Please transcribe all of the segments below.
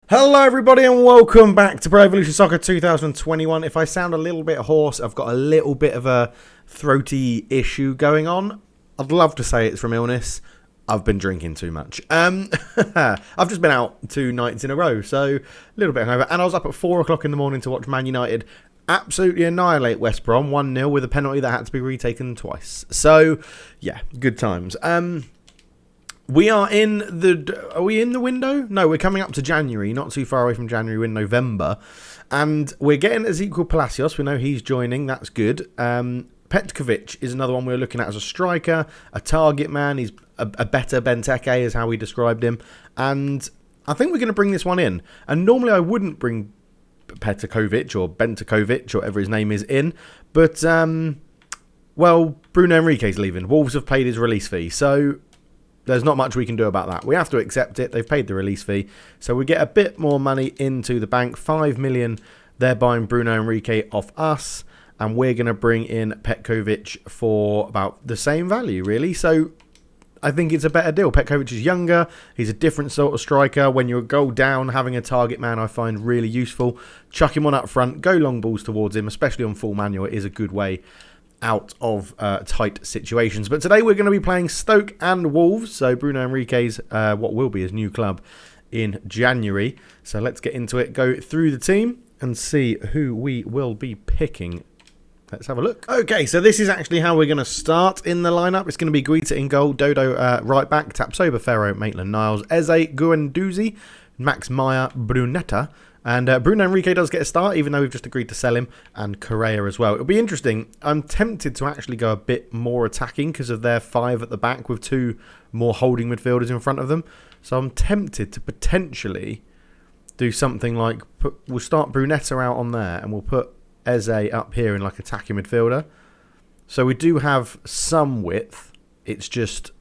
Hello everybody and welcome back to Pro Evolution Soccer 2021. If I sound a little bit hoarse, I've got a little bit of a throaty issue going on. I'd love to say it's from illness. I've been drinking too much. I've just been out 2 nights in a row, so a little bit hungover. And I was up at 4 o'clock in the morning to watch Man United absolutely annihilate West Brom 1-0 with a penalty that had to be retaken twice. So, yeah, good times. We are in the... Are we in the window? No, we're coming up to January. Not too far away from January. We're in November. And we're getting Ezequiel Palacios. We know he's joining. That's good. Petkovic is another one we're looking at as a striker, a target man. He's a better Benteke is how we described him. And I think we're going to bring this one in. And normally I wouldn't bring Petkovic or Benteke, or whatever his name is, in. But, well, Bruno Henrique's leaving. Wolves have paid his release fee. So... there's not much we can do about that. We have to accept it. They've paid the release fee. So we get a bit more money into the bank. 5 million. They're buying Bruno Henrique off us. And we're going to bring in Petkovic for about the same value, really. So I think it's a better deal. Petkovic is younger. He's a different sort of striker. When you're a goal down, having a target man I find really useful. Chuck him on up front. Go long balls towards him, especially on full manual. It is a good way out of tight situations. But today we're going to be playing Stoke and Wolves. So Bruno Henrique's what will be his new club in January. So let's get into it, go through the team and see who we will be picking. Let's have a look. Okay, so this is actually how we're going to start in the lineup. It's going to be Guita in goal, Dodo right back, Tapsoba, Ferro, Maitland-Niles, Eze, Guendouzi, Max Meyer, Brunetta. And Bruno Henrique does get a start, even though we've just agreed to sell him, and Correa as well. It'll be interesting. I'm tempted to actually go a bit more attacking because of their 5 at the back with 2 more holding midfielders in front of them. So I'm tempted to potentially do something like, we'll start Brunetta out on there, and we'll put Eze up here in like attacking midfielder. So we do have some width. It's just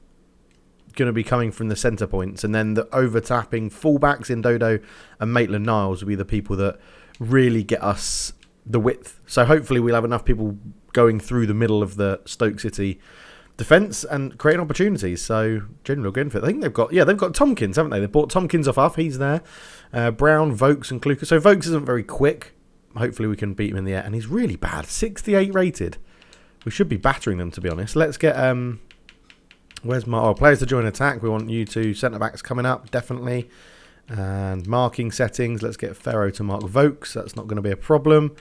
going to be coming from the centre points, and then the overtapping fullbacks in Dodo and Maitland-Niles will be the people that really get us the width. So hopefully we'll have enough people going through the middle of the Stoke City defence and creating opportunities. So generally we'll go in for it. I think they've got Tompkins, haven't they? They bought Tompkins off. He's there. Brown, Vokes and Kluka. So Vokes isn't very quick. Hopefully we can beat him in the air. And he's really bad. 68 rated. We should be battering them, to be honest. Let's get... where's my players to join attack? We want you to centre-backs coming up, definitely. And marking settings. Let's get Ferro to mark Vokes. That's not going to be a problem.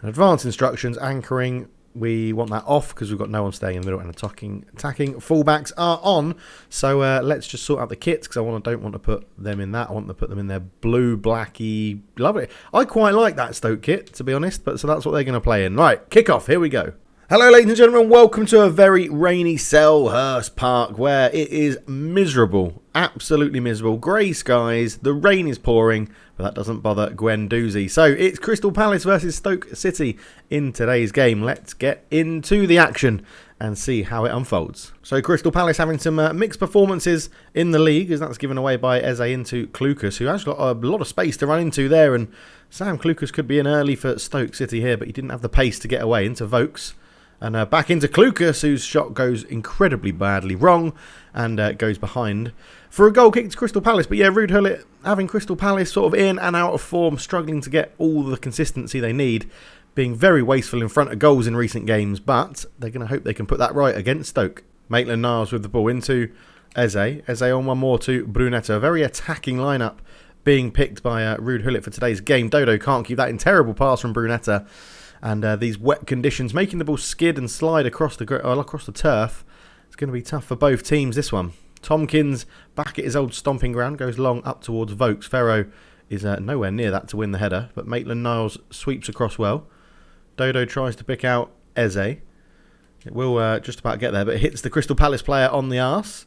And advanced instructions, anchoring. We want that off because we've got no one staying in the middle and attacking. Fullbacks are on. So let's just sort out the kits because I don't want to put them in that. I want to put them in their blue, blacky. Lovely. I quite like that Stoke kit, to be honest. But so that's what they're going to play in. Right, kick off. Here we go. Hello ladies and gentlemen, welcome to a very rainy Selhurst Park where it is miserable, absolutely miserable, grey skies, the rain is pouring, but that doesn't bother Guendouzi. So it's Crystal Palace versus Stoke City in today's game. Let's get into the action and see how it unfolds. So Crystal Palace having some mixed performances in the league as that's given away by Eze into Klukas, who has got a lot of space to run into there, and Sam Klukas could be in early for Stoke City here, but he didn't have the pace to get away into Vokes. And back into Klukas, whose shot goes incredibly badly wrong and goes behind for a goal kick to Crystal Palace. But yeah, Ruud Gullit having Crystal Palace sort of in and out of form, struggling to get all the consistency they need, being very wasteful in front of goals in recent games. But they're going to hope they can put that right against Stoke. Maitland-Niles with the ball into Eze. Eze on one more to Brunetta. A very attacking lineup being picked by Ruud Gullit for today's game. Dodo can't keep that in. Terrible pass from Brunetta. And these wet conditions making the ball skid and slide across the turf. It's going to be tough for both teams, this one. Tompkins back at his old stomping ground, goes long up towards Vokes. Ferro is nowhere near that to win the header, but Maitland-Niles sweeps across well. Dodo tries to pick out Eze. It will just about get there, but it hits the Crystal Palace player on the arse.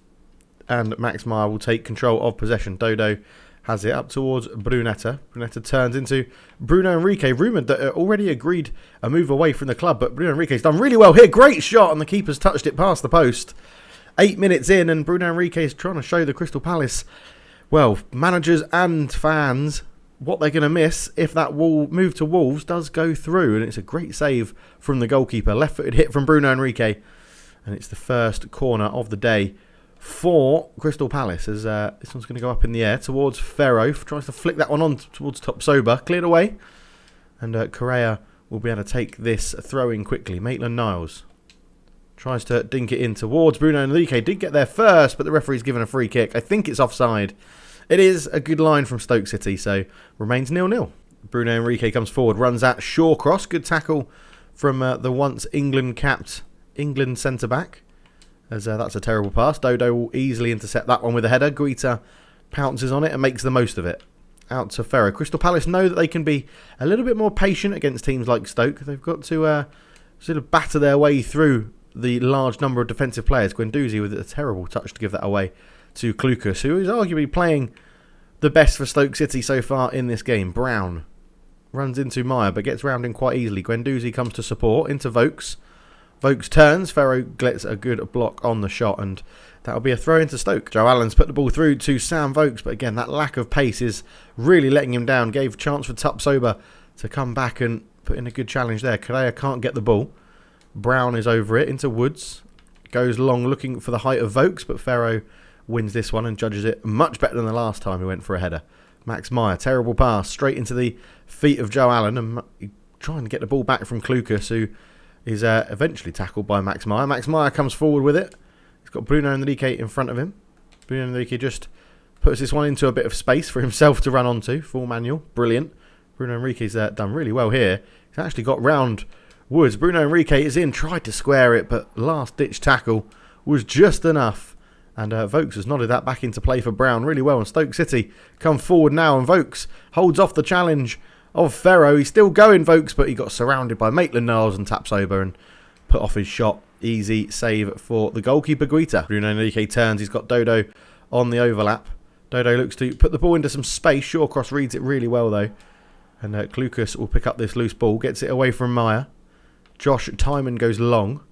And Max Meyer will take control of possession. Dodo has it up towards Brunetta. Brunetta turns into Bruno Henrique. Rumoured that already agreed a move away from the club, but Bruno Henrique's done really well here. Great shot, and the keeper's touched it past the post. 8 minutes in, and Bruno Henrique is trying to show the Crystal Palace, well, managers and fans, what they're going to miss if that move to Wolves does go through. And it's a great save from the goalkeeper. Left-footed hit from Bruno Henrique. And it's the first corner of the day for Crystal Palace as this one's going to go up in the air towards Ferro. Tries to flick that one on towards Top Sober. Cleared away. And Correa will be able to take this throw-in quickly. Maitland-Niles tries to dink it in towards Bruno Enrique. Did get there first, but the referee's given a free kick. I think it's offside. It is a good line from Stoke City, so remains 0-0. Bruno Enrique comes forward, runs at Shawcross. Good tackle from the once England-capped England centre-back. As that's a terrible pass. Dodo will easily intercept that one with a header. Guita pounces on it and makes the most of it. Out to Ferro. Crystal Palace know that they can be a little bit more patient against teams like Stoke. They've got to sort of batter their way through the large number of defensive players. Guendouzi with a terrible touch to give that away to Klukas, who is arguably playing the best for Stoke City so far in this game. Brown runs into Meyer but gets round in quite easily. Guendouzi comes to support into Vokes. Vokes turns. Ferro gets a good block on the shot, and that'll be a throw into Stoke. Joe Allen's put the ball through to Sam Vokes, but again, that lack of pace is really letting him down. Gave a chance for Tupsoba to come back and put in a good challenge there. Correa can't get the ball. Brown is over it into Woods. Goes long looking for the height of Vokes, but Ferro wins this one and judges it much better than the last time he went for a header. Max Meyer, terrible pass straight into the feet of Joe Allen, and trying to get the ball back from Klukas, who is eventually tackled by Max Meyer. Max Meyer comes forward with it. He's got Bruno Enrique in front of him. Bruno Enrique just puts this one into a bit of space for himself to run onto. Full manual. Brilliant. Bruno Enrique's done really well here. He's actually got round Woods. Bruno Enrique is in, tried to square it, but last-ditch tackle was just enough. And Vokes has nodded that back into play for Brown really well. And Stoke City come forward now, and Vokes holds off the challenge of Ferro. He's still going, Vokes, but he got surrounded by Maitland-Niles and taps over and put off his shot. Easy save for the goalkeeper, Guita. Bruno Enrique turns. He's got Dodo on the overlap. Dodo looks to put the ball into some space. Shawcross reads it really well, though. And Klukas will pick up this loose ball. Gets it away from Meyer. Josh Timon goes long.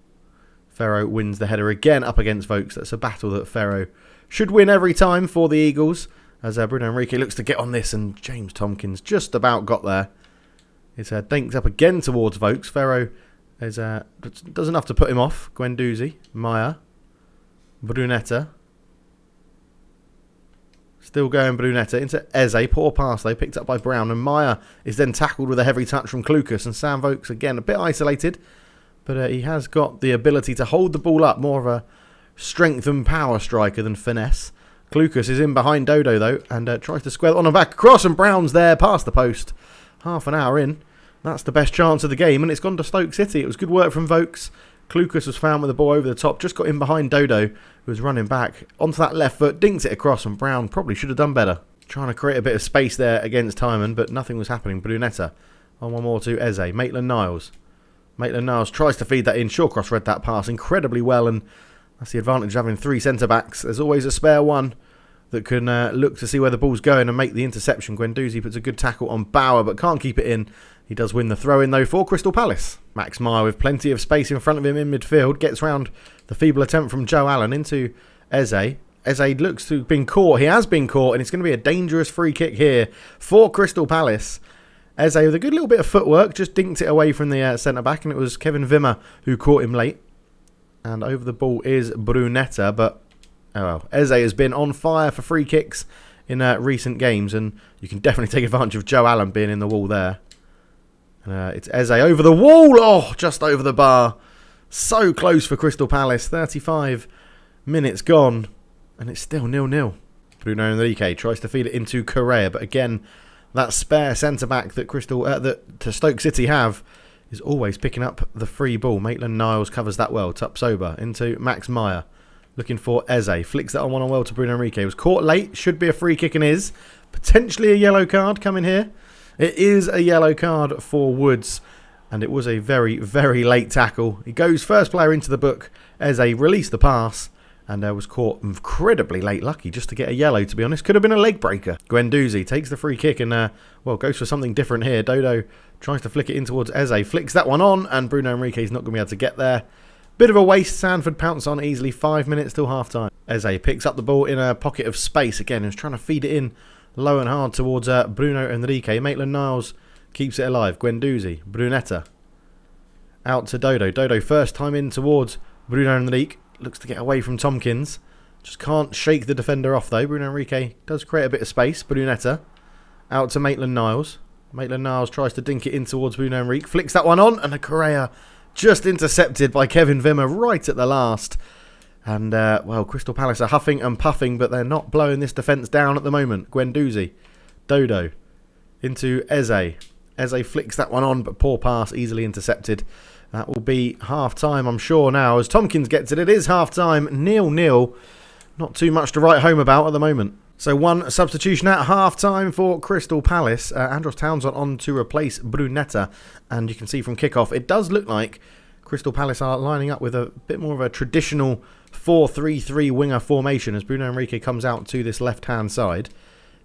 Ferro wins the header again up against Vokes. That's a battle that Ferro should win every time for the Eagles. As Bruno Enrique looks to get on this, and James Tompkins just about got there. It's dinks up again towards Vokes. Ferro does enough to put him off. Guendouzi, Meyer, Brunetta. Still going Brunetta into Eze. Poor pass though, picked up by Brown. And Meyer is then tackled with a heavy touch from Klukas. And Sam Vokes again a bit isolated. But he has got the ability to hold the ball up. More of a strength and power striker than finesse. Klukas is in behind Dodo though, and tries to square it on and back across, and Brown's there past the post. Half an hour in. That's the best chance of the game, and it's gone to Stoke City. It was good work from Vokes. Klukas was found with the ball over the top, just got in behind Dodo, who was running back onto that left foot, dinks it across, and Brown probably should have done better. Trying to create a bit of space there against Timon, but nothing was happening. Brunetta on one more to Eze. Maitland-Niles. Maitland-Niles tries to feed that in. Shawcross read that pass incredibly well, and that's the advantage of having three centre-backs. There's always a spare one that can look to see where the ball's going and make the interception. Guendouzi puts a good tackle on Bauer, but can't keep it in. He does win the throw-in, though, for Crystal Palace. Max Meyer, with plenty of space in front of him in midfield, gets round the feeble attempt from Joe Allen into Eze. Eze looks to have been caught. He has been caught, and it's going to be a dangerous free kick here for Crystal Palace. Eze, with a good little bit of footwork, just dinked it away from the centre-back, and it was Kevin Wimmer who caught him late. And over the ball is Brunetta, but oh well. Eze has been on fire for free kicks in recent games, and you can definitely take advantage of Joe Allen being in the wall there. It's Eze over the wall. Oh, just over the bar. So close for Crystal Palace. 35 minutes gone, and it's still 0-0. Bruno Enrique tries to feed it into Correa, but again, that spare centre-back that Stoke City have is always picking up the free ball. Maitland-Niles covers that well. Tupsoba into Max Meyer. Looking for Eze. Flicks that on one on well to Bruno Enrique. Was caught late. Should be a free kick and is. Potentially a yellow card coming here. It is a yellow card for Woods. And it was a very, very late tackle. He goes first player into the book. Eze released the pass. And was caught incredibly late. Lucky just to get a yellow, to be honest. Could have been a leg breaker. Guendouzi takes the free kick and goes for something different here. Dodo tries to flick it in towards Eze. Flicks that one on. And Bruno Enrique's not going to be able to get there. Bit of a waste. Sanford pounce on easily. 5 minutes till half time. Eze picks up the ball in a pocket of space again. He's trying to feed it in low and hard towards Bruno Enrique. Maitland-Niles keeps it alive. Guendouzi. Brunetta. Out to Dodo. Dodo first time in towards Bruno Enrique. Looks to get away from Tompkins. Just can't shake the defender off, though. Bruno Henrique does create a bit of space. Brunetta out to Maitland-Niles. Maitland-Niles tries to dink it in towards Bruno Henrique. Flicks that one on, and a Correa just intercepted by Kevin Wimmer right at the last. And, well, Crystal Palace are huffing and puffing, but they're not blowing this defence down at the moment. Guendouzi, Dodo, into Eze. Eze flicks that one on, but poor pass, easily intercepted. That will be half-time, I'm sure, now. As Tompkins gets it, it is half-time, 0-0. Not too much to write home about at the moment. So one substitution at half-time for Crystal Palace. Andros Townsend on to replace Brunetta. And you can see from kickoff, it does look like Crystal Palace are lining up with a bit more of a traditional 4-3-3 winger formation as Bruno Henrique comes out to this left-hand side.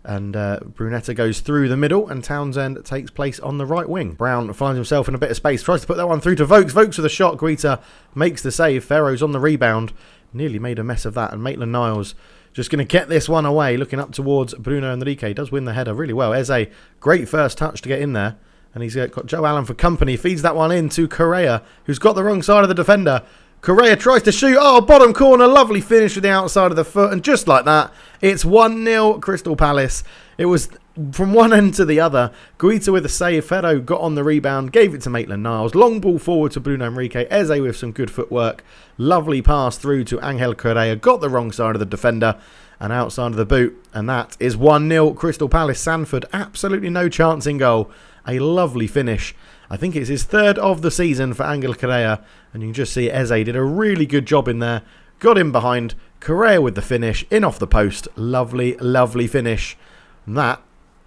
And Brunetta goes through the middle and Townsend takes place on the right wing. Brown finds himself in a bit of space, tries to put that one through to Vokes. Vokes with a shot, Guita makes the save. Ferro's on the rebound, nearly made a mess of that. And Maitland-Niles just going to get this one away, looking up towards Bruno Henrique. Does win the header really well. Eze, great first touch to get in there. And he's got Joe Allen for company. Feeds that one in to Correa, who's got the wrong side of the defender. Correa tries to shoot. Oh, bottom corner. Lovely finish with the outside of the foot. And just like that, it's 1-0 Crystal Palace. It was from one end to the other. Guita with a save. Ferro got on the rebound. Gave it to Maitland-Niles. Long ball forward to Bruno Henrique. Eze with some good footwork. Lovely pass through to Angel Correa. Got the wrong side of the defender. And outside of the boot. And that is 1-0 Crystal Palace. Sanford, absolutely no chance in goal. A lovely finish. I think it's his third of the season for Angel Correa. And you can just see Eze did a really good job in there. Got in behind. Correa with the finish. In off the post. Lovely, lovely finish. And that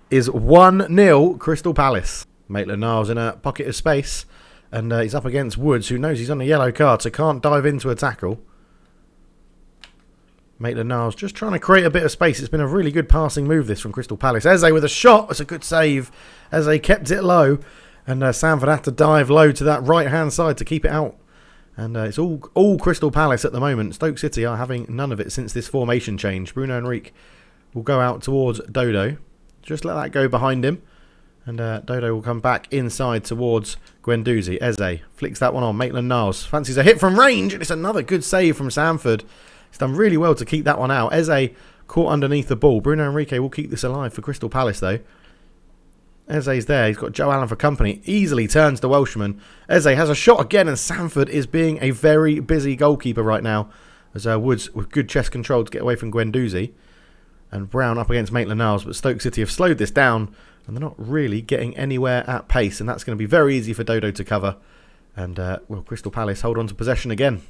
is 1-0 Crystal Palace. Maitland-Niles in a pocket of space. And he's up against Woods, who knows he's on a yellow card, so can't dive into a tackle. Maitland-Niles just trying to create a bit of space. It's been a really good passing move, this, from Crystal Palace. Eze with a shot. It's a good save. Eze kept it low. And Sanford had to dive low to that right-hand side to keep it out. And it's all Crystal Palace at the moment. Stoke City are having none of it since this formation change. Bruno Henrique will go out towards Dodo. Just let that go behind him. And Dodo will come back inside towards Guendouzi. Eze flicks that one on. Maitland-Niles fancies a hit from range. And it's another good save from Sanford. He's done really well to keep that one out. Eze caught underneath the ball. Bruno Henrique will keep this alive for Crystal Palace, though. Eze's there. He's got Joe Allen for company. Easily turns the Welshman. Eze has a shot again, and Sanford is being a very busy goalkeeper right now. As Woods with good chest control to get away from Guendouzi. And Brown up against Maitland-Niles. But Stoke City have slowed this down. And they're not really getting anywhere at pace. And that's going to be very easy for Dodo to cover. And, well, Crystal Palace hold on to possession again.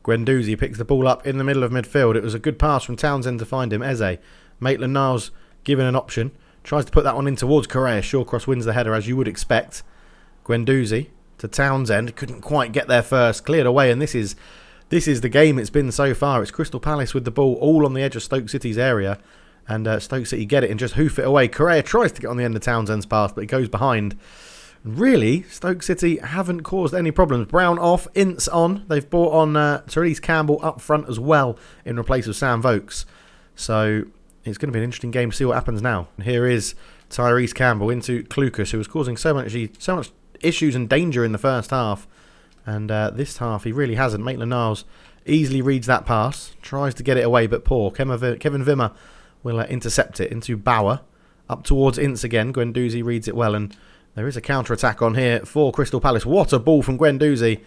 Guendouzi picks the ball up in the middle of midfield. It was a good pass from Townsend to find him. Eze. Maitland-Niles given an option. Tries to put that one in towards Correa. Shawcross wins the header, as you would expect. Guendouzi to Townsend. Couldn't quite get there first. Cleared away, and this is the game it's been so far. It's Crystal Palace with the ball all on the edge of Stoke City's area. And Stoke City get it and just hoof it away. Correa tries to get on the end of Townsend's pass, but it goes behind. Really, Stoke City haven't caused any problems. Brown off, Ince on. They've brought on Tyrese Campbell up front as well in replace of Sam Vokes. So it's going to be an interesting game to see what happens now. And here is Tyrese Campbell into Klukas, who was causing so much issues and danger in the first half. And this half, he really hasn't. Maitland-Niles easily reads that pass. Tries to get it away, but poor. Kevin Wimmer will intercept it into Bauer. Up towards Ince again. Guendouzi reads it well. And there is a counter-attack on here for Crystal Palace. What a ball from Guendouzi.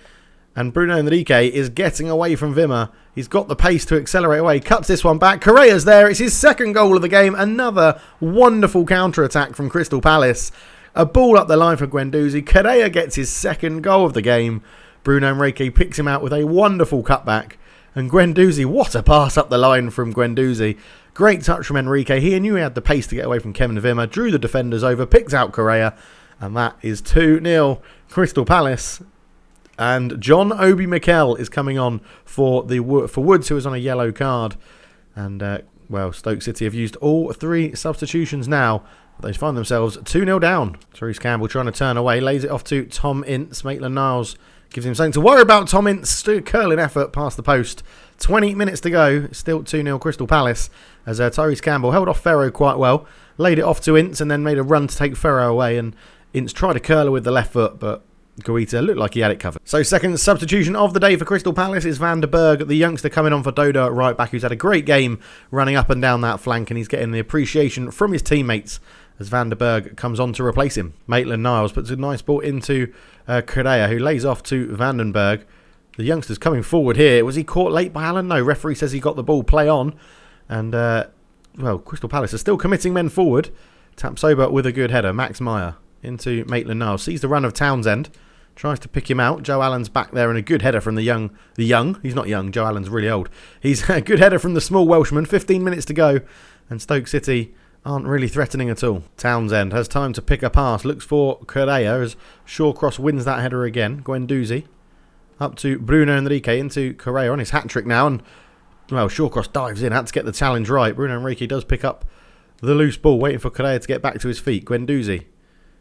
And Bruno Henrique is getting away from Wimmer. He's got the pace to accelerate away. Cuts this one back. Correa's there. It's his second goal of the game. Another wonderful counter-attack from Crystal Palace. A ball up the line for Guendouzi. Correa gets his second goal of the game. Bruno Henrique picks him out with a wonderful cutback. And Guendouzi, what a pass up the line from Guendouzi. Great touch from Henrique. He knew he had the pace to get away from Kevin Wimmer. Drew the defenders over. Picked out Correa. And that is 2-0 Crystal Palace. And John Obi Mikel is coming on for Woods, who is on a yellow card. And, well, Stoke City have used all three substitutions now. They find themselves 2-0 down. Tyrese Campbell trying to turn away. Lays it off to Tom Ince. Maitland-Niles gives him something to worry about. Tom Ince, still curling effort past the post. 20 minutes to go. Still 2-0 Crystal Palace. As Tyrese Campbell held off Ferro quite well. Laid it off to Ince and then made a run to take Ferro away. And Ince tried to curl her with the left foot, but Guita looked like he had it covered. So second substitution of the day for Crystal Palace is Van der Berg, the youngster coming on for Doda right back, who's had a great game running up and down that flank, and he's getting the appreciation from his teammates as Van der Berg comes on to replace him. Maitland-Niles puts a nice ball into Correa, who lays off to Van den Berg. The youngster's coming forward here. Was he caught late by Allen? No, referee says he got the ball. Play on. And, well, Crystal Palace are still committing men forward. Taps over with a good header. Max Meyer into Maitland-Niles. Sees the run of Townsend. Tries to pick him out. Joe Allen's back there, and a good header from the young. He's not young. Joe Allen's really old. He's a good header from the small Welshman. 15 minutes to go. And Stoke City aren't really threatening at all. Townsend has time to pick a pass. Looks for Correa as Shawcross wins that header again. Guendouzi up to Bruno Henrique into Correa on his hat-trick now. And, well, Shawcross dives in. Had to get the challenge right. Bruno Henrique does pick up the loose ball, waiting for Correa to get back to his feet. Guendouzi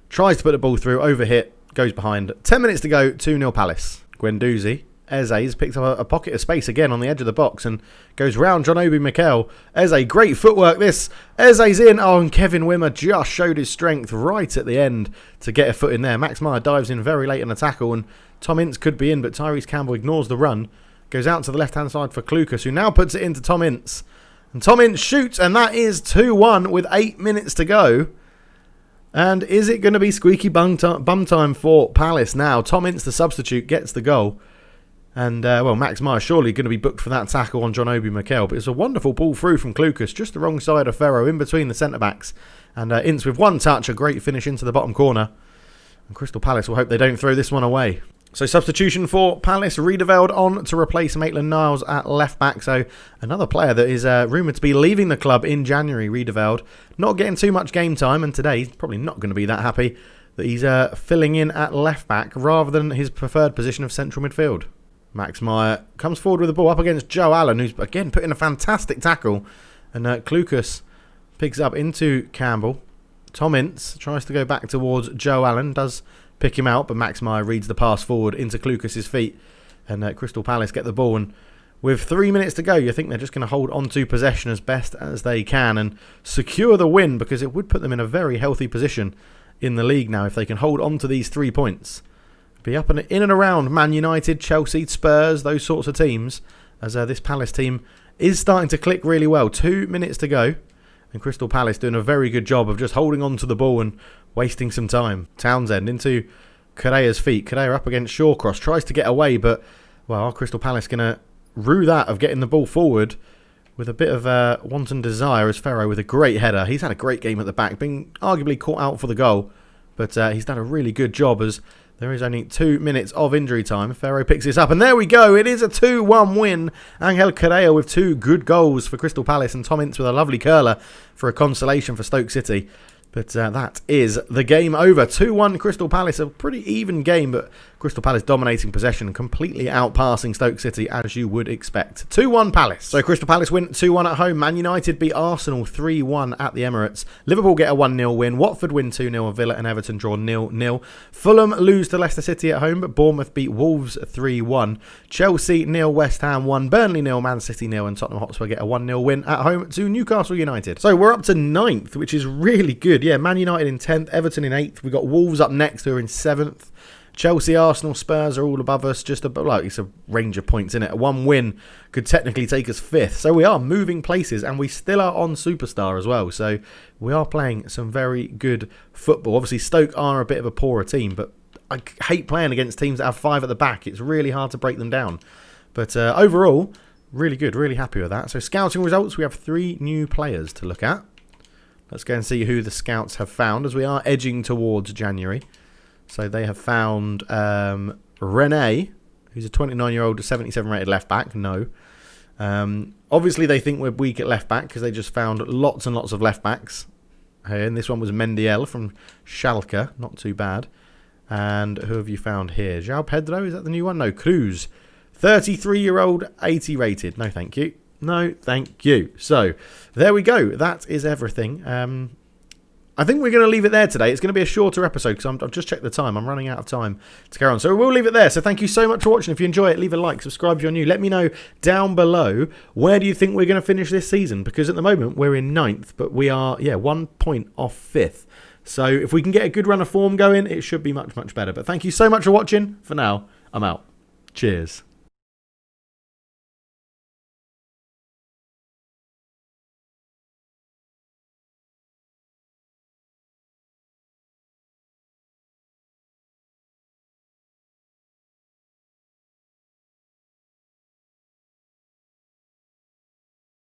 tries to put the ball through. Overhit. Goes behind. 10 minutes to go. 2-0 Palace. Guendouzi. Eze's picked up a pocket of space again on the edge of the box and goes round John Obi Mikel. Eze, great footwork this. Eze's in. Oh, and Kevin Wimmer just showed his strength right at the end to get a foot in there. Max Meyer dives in very late on the tackle, and Tom Ince could be in, but Tyrese Campbell ignores the run. Goes out to the left-hand side for Klukas, who now puts it into Tom Ince. And Tom Ince shoots, and that is 2-1 with 8 minutes to go. And is it going to be squeaky bum time for Palace now? Tom Ince, the substitute, gets the goal. And, well, Max Meyer surely going to be booked for that tackle on John Obi Mikel. But it's a wonderful ball through from Klukas, just the wrong side of Ferro, in between the centre-backs. And Ince with one touch, a great finish into the bottom corner. And Crystal Palace will hope they don't throw this one away. So substitution for Palace, Riedeveld on to replace Maitland-Niles at left-back. So another player that is rumoured to be leaving the club in January, Riedeveld. Not getting too much game time, and today he's probably not going to be that happy that he's filling in at left-back rather than his preferred position of central midfield. Max Meyer comes forward with the ball up against Joe Allen, who's again put in a fantastic tackle. And Klukas picks up into Campbell. Tom Ince tries to go back towards Joe Allen, does pick him out, but Max Meyer reads the pass forward into Klukas' feet. And Crystal Palace get the ball. And with 3 minutes to go, you think they're just going to hold on to possession as best as they can and secure the win, because it would put them in a very healthy position in the league now if they can hold on to these 3 points. Be up and in and around Man United, Chelsea, Spurs, those sorts of teams, as this Palace team is starting to click really well. 2 minutes to go, and Crystal Palace doing a very good job of just holding on to the ball and wasting some time. Townsend into Correa's feet. Correa up against Shawcross, tries to get away, but, well, Crystal Palace going to rue that of getting the ball forward with a bit of wanton desire as Ferro with a great header. He's had a great game at the back, being arguably caught out for the goal, but he's done a really good job as there is only 2 minutes of injury time. Ferro picks this up, and there we go. It is a 2-1 win. Angel Correa with 2 good goals for Crystal Palace, and Tom Ince with a lovely curler for a consolation for Stoke City. But that is the game over. 2-1 Crystal Palace. A pretty even game, but Crystal Palace dominating possession, completely outpassing Stoke City as you would expect. 2-1 Palace. So Crystal Palace win 2-1 at home. Man United beat Arsenal 3-1 at the Emirates. Liverpool get a 1-0 win. Watford win 2-0. And Villa and Everton draw 0-0. Fulham lose to Leicester City at home, but Bournemouth beat Wolves 3-1. Chelsea 0, West Ham 1, Burnley 0, Man City 0, and Tottenham Hotspur get a 1-0 win at home to Newcastle United. So we're up to 9th, which is really good. Yeah, Man United in 10th, Everton in 8th. We've got Wolves up next, who are in 7th. Chelsea, Arsenal, Spurs are all above us. Just about, like, it's a range of points in it. One win could technically take us 5th. So we are moving places, and we still are on Superstar as well. So we are playing some very good football. Obviously, Stoke are a bit of a poorer team, but I hate playing against teams that have 5 at the back. It's really hard to break them down. But overall, really good. Really happy with that. So scouting results, we have 3 new players to look at. Let's go and see who the scouts have found as we are edging towards January. So they have found Rene, who's a 29-year-old, 77 rated left back. No. Obviously, they think we're weak at left back because they just found lots and lots of left backs. And this one was Mendiel from Schalke. Not too bad. And who have you found here? João Pedro, is that the new one? No, Cruz. 33-year-old, 80 rated. No, thank you. No, thank you. So, there we go. That is everything. I think we're going to leave it there today. It's going to be a shorter episode because I've just checked the time. I'm running out of time to carry on. So we'll leave it there. So thank you so much for watching. If you enjoy it, leave a like, subscribe if you're new. Let me know down below, where do you think we're going to finish this season? Because at the moment, we're in 9th, but we are, 1 point off 5th. So if we can get a good run of form going, it should be much, much better. But thank you so much for watching. For now, I'm out. Cheers.